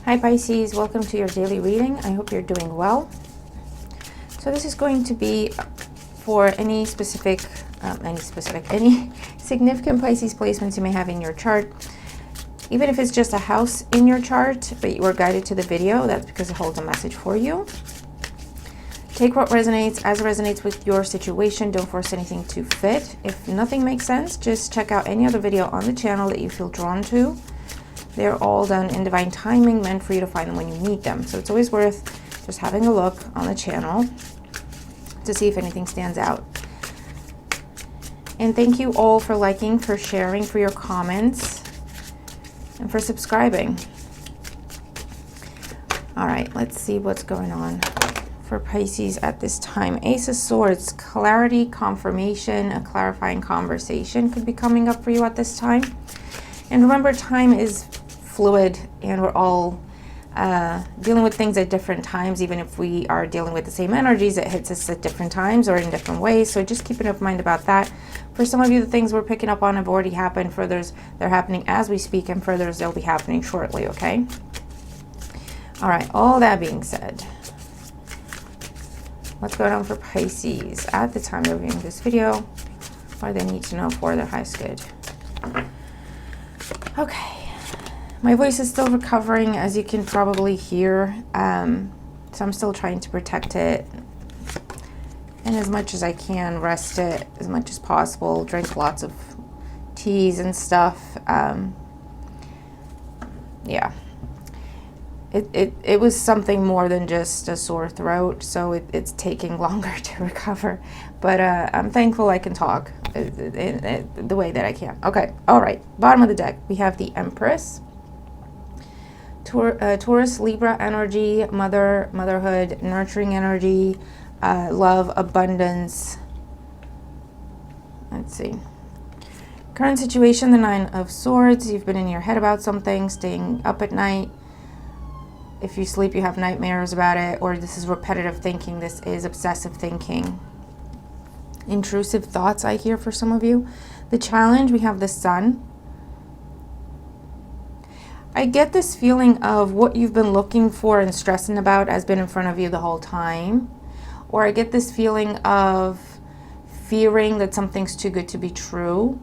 Hi Pisces, welcome to your daily reading. I hope you're doing well. So this is going to be for any significant Pisces placements you may have in your chart. Even if it's just a house in your chart, but you were guided to the video, that's because it holds a message for you. Take what resonates as it resonates with your situation. Don't force anything to fit. If nothing makes sense, just check out any other video on the channel that you feel drawn to. They're all done in divine timing, meant for you to find them when you need them. So it's always worth just having a look on the channel to see if anything stands out. And thank you all for liking, for sharing, for your comments, and for subscribing. All right, let's see what's going on for Pisces at this time. Ace of Swords, clarity, confirmation, a clarifying conversation could be coming up for you at this time. And remember, time is fluid, and we're all dealing with things at different times. Even if we are dealing with the same energies, it hits us at different times or in different ways. So just keep an open mind about that. For some of you, the things we're picking up on have already happened. For others, they're happening as we speak, and for others, they'll be happening shortly, okay? All right, all that being said, what's going on for Pisces at the time of viewing this video? What do they need to know for their highest good? Okay. My voice is still recovering, as you can probably hear, so I'm still trying to protect it, and as much as I can, rest it as much as possible, drink lots of teas and stuff. Yeah, it was something more than just a sore throat, so it's taking longer to recover, but I'm thankful I can talk the way that I can. Okay, all right, bottom of the deck, we have the Empress. Taurus, Libra energy, motherhood, nurturing energy, love, abundance. Let's see. Current situation, the Nine of Swords. You've been in your head about something, staying up at night. If you sleep, you have nightmares about it, or this is repetitive thinking. This is obsessive thinking. Intrusive thoughts, I hear, for some of you. The Challenge, we have the Sun. I get this feeling of what you've been looking for and stressing about has been in front of you the whole time. Or I get this feeling of fearing that something's too good to be true.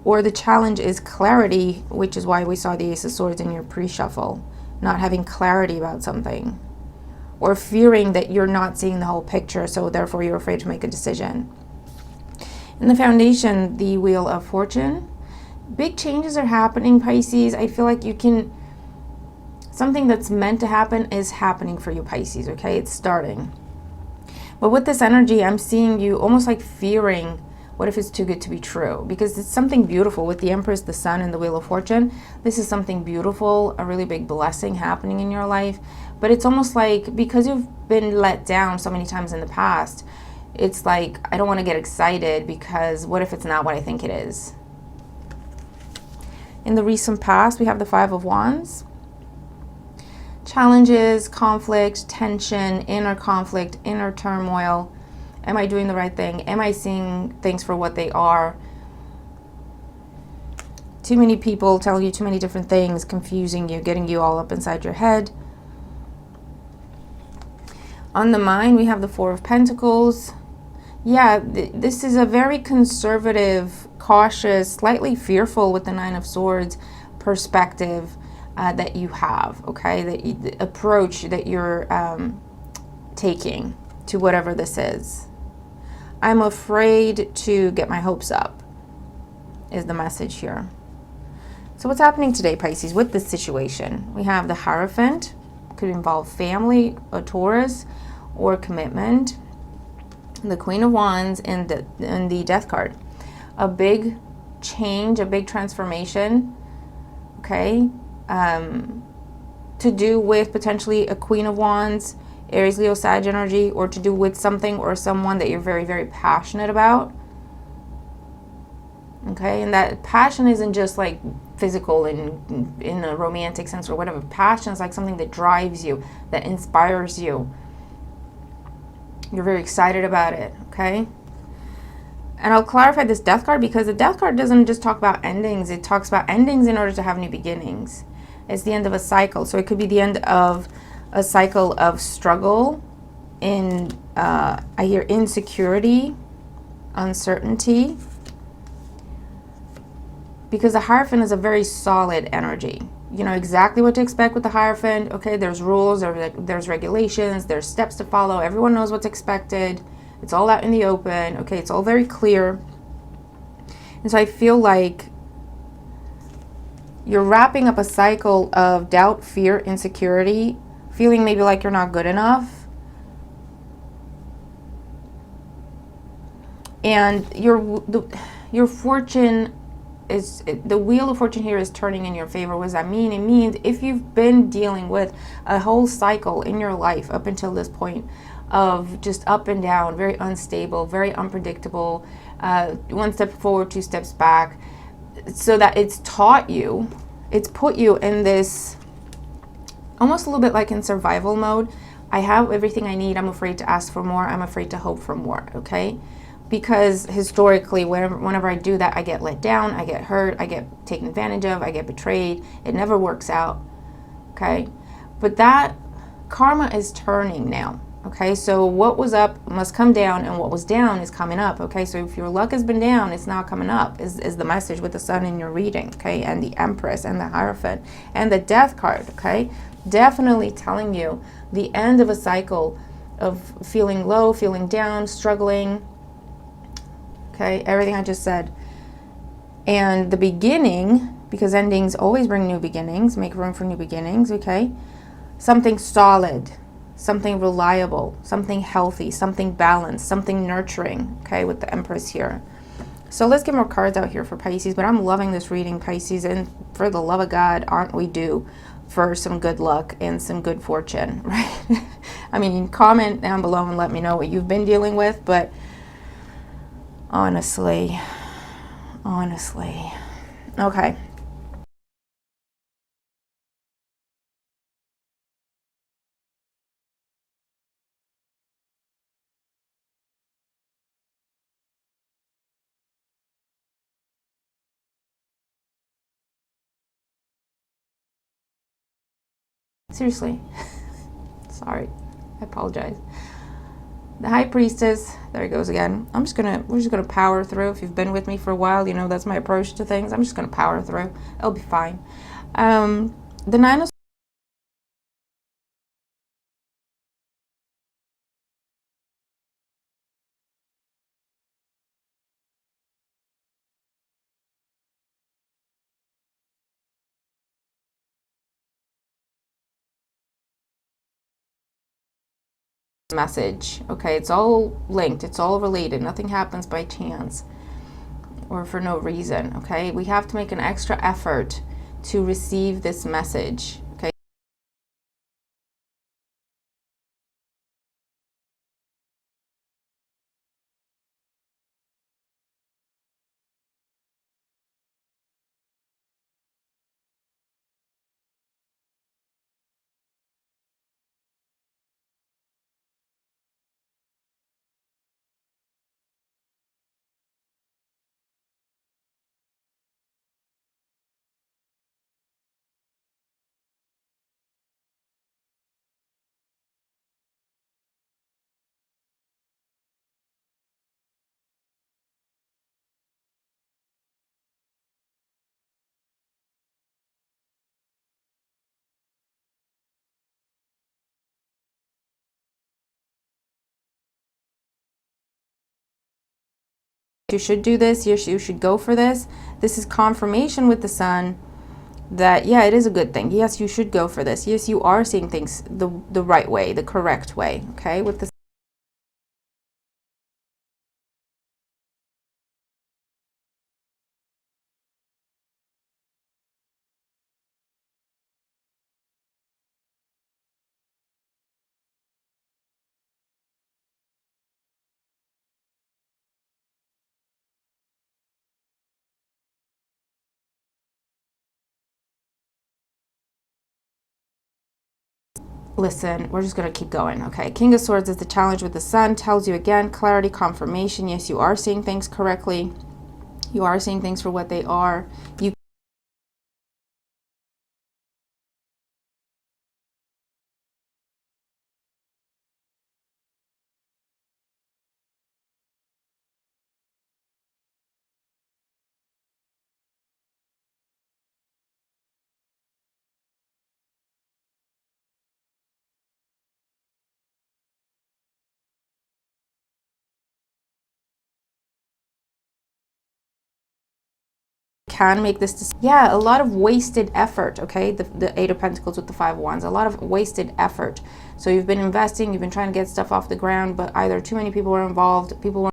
Or the Challenge is clarity, which is why we saw the Ace of Swords in your pre-shuffle. Not having clarity about something. Or fearing that you're not seeing the whole picture, so therefore you're afraid to make a decision. In the Foundation, the Wheel of Fortune. Big changes are happening, Pisces. I feel like something that's meant to happen is happening for you, Pisces, okay? It's starting. But with this energy, I'm seeing you almost like fearing, what if it's too good to be true? Because it's something beautiful with the Empress, the Sun, and the Wheel of Fortune. This is something beautiful, a really big blessing happening in your life. But it's almost like, because you've been let down so many times in the past, it's like, I don't want to get excited because what if it's not what I think it is? In the recent past, we have the Five of Wands. Challenges, conflict, tension, inner conflict, inner turmoil. Am I doing the right thing? Am I seeing things for what they are? Too many people telling you too many different things, confusing you, getting you all up inside your head. On the mind, we have the Four of Pentacles. Yeah, this is a very conservative, cautious, slightly fearful with the Nine of Swords perspective that you have, okay? The approach that you're taking to whatever this is. I'm afraid to get my hopes up, is the message here. So what's happening today, Pisces, with this situation? We have the Hierophant. Could involve family, a Taurus, or commitment. The Queen of Wands and the Death card. A big change, a big transformation, okay? To do with potentially a Queen of Wands, Aries, Leo, Sag energy, or to do with something or someone that you're very, very passionate about. Okay, and that passion isn't just like physical in a romantic sense or whatever. Passion is like something that drives you, that inspires you. You're very excited about it, okay? And I'll clarify this death card because the death card doesn't just talk about endings. It talks about endings in order to have new beginnings. It's the end of a cycle. So it could be the end of a cycle of struggle in, I hear insecurity, uncertainty. Because the Hierophant is a very solid energy. You know exactly what to expect with the Hierophant. Okay, there's rules, there's regulations, there's steps to follow. Everyone knows what's expected. It's all out in the open. Okay, it's all very clear. And so I feel like you're wrapping up a cycle of doubt, fear, insecurity, feeling maybe like you're not good enough. And your fortune is, the wheel of fortune here is turning in your favor. What does that mean? It means if you've been dealing with a whole cycle in your life up until this point of just up and down, very unstable, very unpredictable, one step forward, two steps back, so that it's taught you, it's put you in this almost a little bit like in survival mode. I have everything I need. I'm afraid to ask for more. I'm afraid to hope for more. Okay. Because historically, whenever I do that, I get let down, I get hurt, I get taken advantage of, I get betrayed. It never works out, okay? But that karma is turning now, okay? So what was up must come down, and what was down is coming up, okay? So if your luck has been down, it's now coming up, is the message with the sun in your reading, okay? And the Empress and the Hierophant and the Death card, okay? Definitely telling you the end of a cycle of feeling low, feeling down, struggling. Okay, everything I just said. And the beginning, because endings always bring new beginnings, make room for new beginnings, okay? Something solid, something reliable, something healthy, something balanced, something nurturing, okay, with the Empress here. So let's get more cards out here for Pisces, but I'm loving this reading, Pisces, and for the love of God, aren't we due for some good luck and some good fortune, right? I mean, comment down below and let me know what you've been dealing with, but honestly. Okay. Seriously. Sorry. I apologize. The High Priestess, there he goes again. We're just gonna power through. If you've been with me for a while, you know that's my approach to things. I'm just gonna power through. It'll be fine. The Nine of message, okay? It's all linked. It's all related. Nothing happens by chance or for no reason, okay? We have to make an extra effort to receive this message, okay? You should do this. You should go for this. This is confirmation with the Sun that, yeah, it is a good thing. Yes, you should go for this. Yes, you are seeing things the right way, the correct way, okay? With the listen, we're just going to keep going. Okay, King of Swords is the challenge with the Sun. Tells you again, clarity, confirmation. Yes, you are seeing things correctly. You are seeing things for what they are. You can make this decision. Yeah, a lot of wasted effort. Okay, the Eight of Pentacles with the Five of Wands, a lot of wasted effort. So you've been investing, you've been trying to get stuff off the ground, but either too many people were involved, people were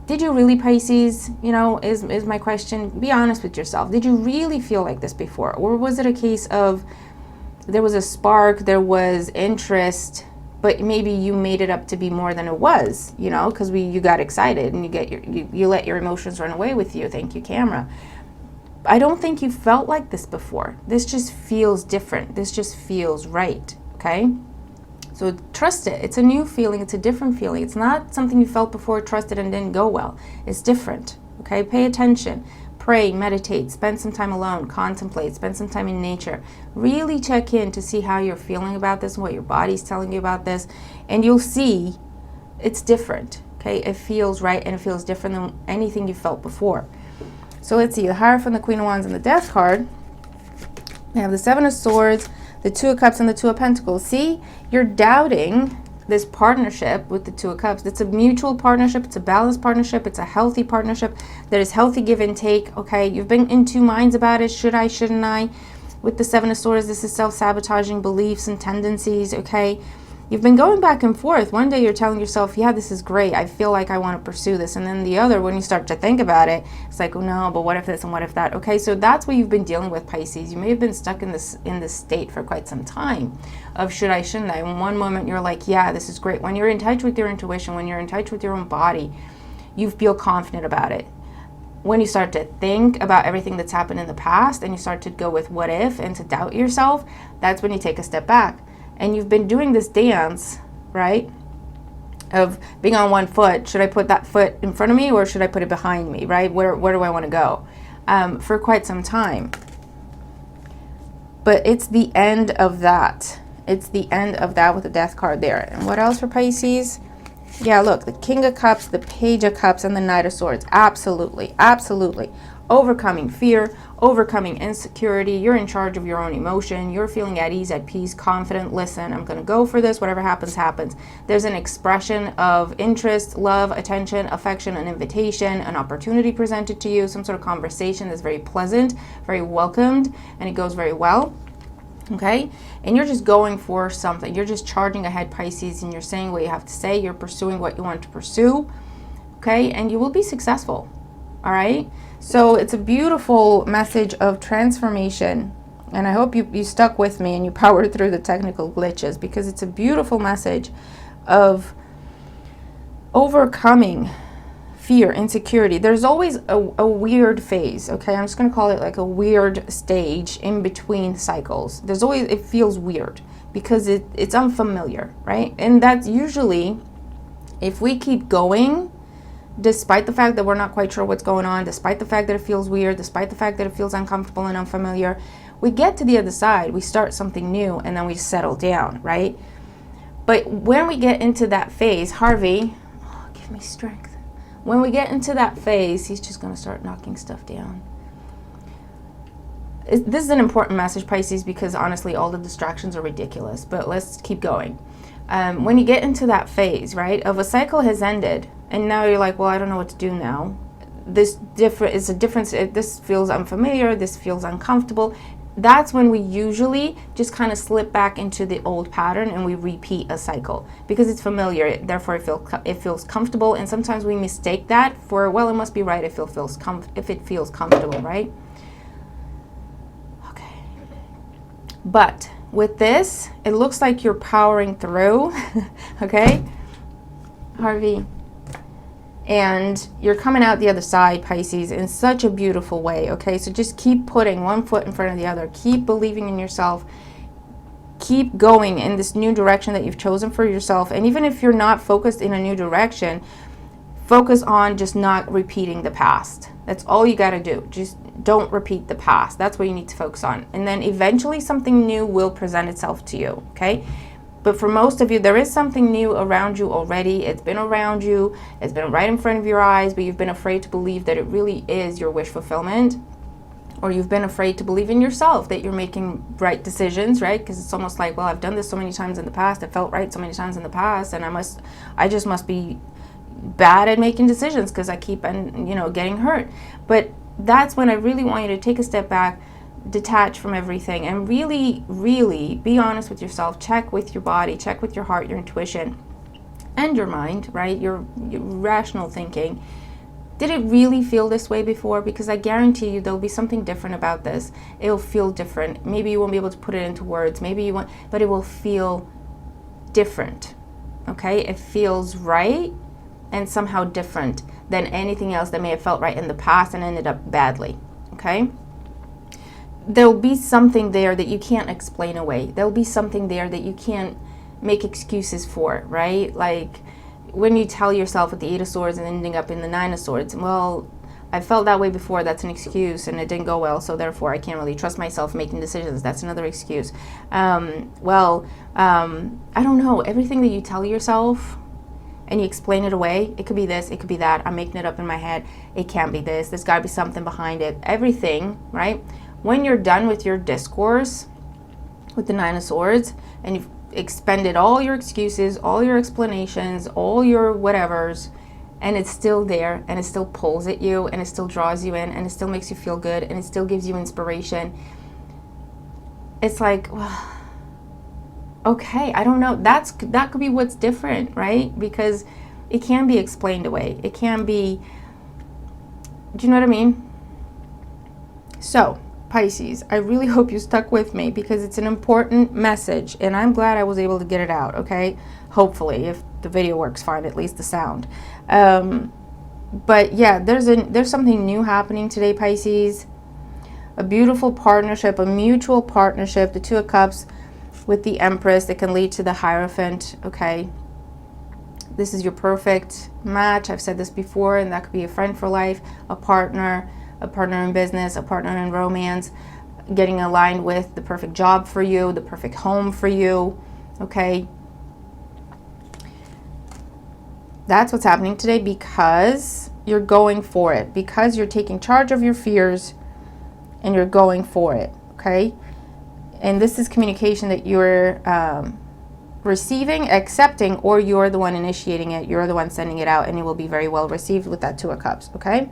did you really, Pisces, you know, is my question. Be honest with yourself. Did you really feel like this before? Or was it a case of there was a spark, there was interest, but maybe you made it up to be more than it was, you know, because you got excited and you let your emotions run away with you. Thank you, camera. I don't think you felt like this before. This just feels different. This just feels right, okay? So trust it. It's a new feeling. It's a different feeling. It's not something you felt before, trusted, and didn't go well. It's different, okay? Pay attention. Pray, meditate, spend some time alone, contemplate, spend some time in nature. Really check in to see how you're feeling about this and what your body's telling you about this. And you'll see it's different, okay? It feels right and it feels different than anything you felt before. So let's see, the Hierophant, the Queen of Wands, and the Death card. We have the Seven of Swords, the Two of Cups, and the Two of Pentacles. See, you're doubting this partnership with the Two of Cups. It's a mutual partnership. It's a balanced partnership. It's a healthy partnership. There is healthy give and take, okay? You've been in two minds about it. Should I, shouldn't I? With the Seven of Swords, this is self-sabotaging beliefs and tendencies, okay? You've been going back and forth. One day you're telling yourself, yeah, this is great. I feel like I want to pursue this. And then the other, when you start to think about it, it's like, oh no, but what if this and what if that? Okay, so that's what you've been dealing with, Pisces. You may have been stuck in this state for quite some time of should I, shouldn't I? In one moment you're like, yeah, this is great. When you're in touch with your intuition, when you're in touch with your own body, you feel confident about it. When you start to think about everything that's happened in the past and you start to go with what if and to doubt yourself, that's when you take a step back. And you've been doing this dance, right, of being on one foot. Should I put that foot in front of me or should I put it behind me, right? Where do I want to go? For quite some time. But it's the end of that. It's the end of that with the Death card there. And what else for Pisces? Yeah, look, the King of Cups, the Page of Cups, and the Knight of Swords. Absolutely, absolutely. Overcoming fear, overcoming insecurity. You're in charge of your own emotion. You're feeling at ease, at peace, confident. Listen, I'm going to go for this. Whatever happens, happens. There's an expression of interest, love, attention, affection, an invitation, an opportunity presented to you, some sort of conversation that's very pleasant, very welcomed, and it goes very well. Okay, and you're just going for something. You're just charging ahead, Pisces, and you're saying what you have to say. You're pursuing what you want to pursue. Okay, and you will be successful. All right, so it's a beautiful message of transformation, and I hope you stuck with me and you powered through the technical glitches, because it's a beautiful message of overcoming fear, insecurity. There's always a weird phase, okay? I'm just going to call it like a weird stage in between cycles. There's always, it feels weird because it's unfamiliar, right? And that's usually, if we keep going, despite the fact that we're not quite sure what's going on, despite the fact that it feels weird, despite the fact that it feels uncomfortable and unfamiliar, we get to the other side, we start something new, and then we settle down, right? But when we get into that phase, Harvey, oh, give me strength. When we get into that phase, he's just going to start knocking stuff down. This is an important message, Pisces, because honestly, all the distractions are ridiculous. But let's keep going. When you get into that phase, right, of a cycle has ended, and now you're like, well, I don't know what to do now. This feels unfamiliar. This feels uncomfortable. that's when we usually just kind of slip back into the old pattern and we repeat a cycle because it's familiar. Therefore, it feels comfortable. And sometimes we mistake that for, well, it must be right if it feels comfortable, right? Okay. But with this, it looks like you're powering through, okay, Harvey? And you're coming out the other side, Pisces, in such a beautiful way, okay? So just keep putting one foot in front of the other. Keep believing in yourself. Keep going in this new direction that you've chosen for yourself. And even if you're not focused in a new direction, focus on just not repeating the past. That's all you got to do. Just don't repeat the past. That's what you need to focus on. And then eventually something new will present itself to you, okay? But for most of you, there is something new around you already. It's been around you. It's been right in front of your eyes, but you've been afraid to believe that it really is your wish fulfillment. Or you've been afraid to believe in yourself, that you're making right decisions, right? Because it's almost like, well, I've done this so many times in the past. It felt right so many times in the past, and I just must be bad at making decisions because I keep, getting hurt. But that's when I really want you to take a step back, detach from everything, and really, really be honest with yourself. Check with your body, check with your heart, your intuition, and your mind, right? Your rational thinking. Did it really feel this way before? Because I guarantee you there'll be something different about this. It'll feel different. Maybe you won't be able to put it into words. Maybe you won't, but it will feel different, okay? It feels right and somehow different than anything else that may have felt right in the past and ended up badly, okay? There'll be something there that you can't explain away. There'll be something there that you can't make excuses for, right? Like when you tell yourself with the 8 of Swords and ending up in the 9 of Swords, well, I felt that way before, that's an excuse, and it didn't go well, so therefore I can't really trust myself making decisions. That's another excuse. I don't know, everything that you tell yourself and you explain it away, it could be this, it could be that, I'm making it up in my head, it can't be this, there's got to be something behind it, everything, right? When you're done with your discourse with the 9 of Swords and you've expended all your excuses, all your explanations, all your whatevers, and it's still there, and it still pulls at you, and it still draws you in, and it still makes you feel good, and it still gives you inspiration, it's like, well, okay, I don't know, that could be what's different, right? Because it can be explained away. It can be, do you know what I mean? So Pisces, I really hope you stuck with me because it's an important message, and I'm glad I was able to get it out, okay? Hopefully, if the video works fine, at least the sound. But yeah, there's something new happening today, Pisces. A beautiful partnership, a mutual partnership, the 2 of Cups with the Empress that can lead to the Hierophant, okay? This is your perfect match. I've said this before, and that could be a friend for life, a partner in business, a partner in romance, getting aligned with the perfect job for you, the perfect home for you, okay? That's what's happening today because you're going for it, because you're taking charge of your fears and you're going for it, okay? And this is communication that you're receiving, accepting, or you're the one initiating it, you're the one sending it out, and it will be very well received with that 2 of Cups, okay?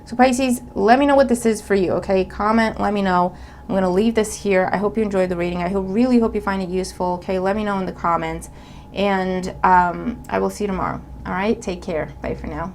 So Pisces, let me know what this is for you, okay? Comment, let me know. I'm going to leave this here. I hope you enjoyed the reading. I really hope you find it useful, okay? Let me know in the comments, and I will see you tomorrow, all right? Take care. Bye for now.